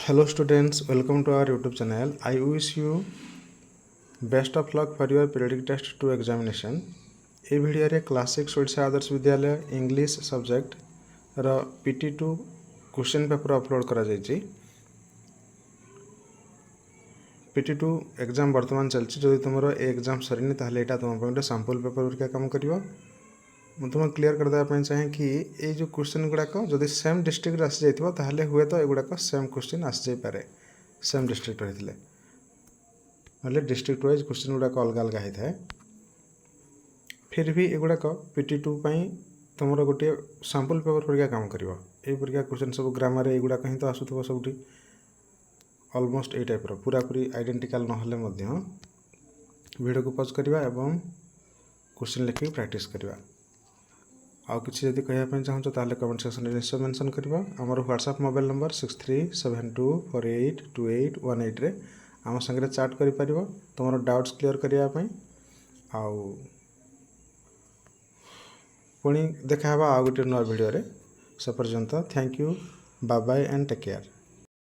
Hello students, welcome to our YouTube channel. I wish you best of luck for your periodic test 2 examination. A video रे class 6 Odisha Adarsh Vidyalaya English subject रो PT2 question paper upload करा जायछि। PT2 exam वर्तमान चलछि। जदि तुमरो ए exam सरिनी ताहले एटा तुम point sample paper उरका काम करिवो। मुझे तुम clear कर देबा चाहे कि ये जो क्वेश्चन गुड़ाक जदि सेम डिस्ट्रिक्ट आसी जाइथिबो ताहले हुए तो एगुड़ाक सेम क्वेश्चन आसी जाई पारे सेम डिस्ट्रिक्ट रहिथिले नले डिस्ट्रिक्ट वाइज क्वेश्चन गुड़ाक अलग अलग होता है। फिर भी एगुड़ाक PT2 पई तुमरो गोटे सैंपल पेपर परिका काम करिवो। ए परिका क्वेश्चन सब ग्रामर एगुड़ाक ही तो आसुथबो सबठी ऑलमोस्ट ए टाइप रो पूरा पूरी आइडेंटिकल नहले मध्य वीडियो को पॉज करवा एवं क्वेश्चन लिखिक प्रैक्टिस करवा। आउ किसी जदि कहवाई चाहूँ ताहले कमेंट सेक्शन में निश्चय मेंशन करवा। आमर व्हाट्सएप मोबाइल नंबर 6372482818 रे आम संगे चैट कर पारिबो तुमरो डाउट्स क्लियर करने। आउ पुणी देखा आउ गोटे नुआ वीडियो रे से पर्यंत thank you bye bye and take care.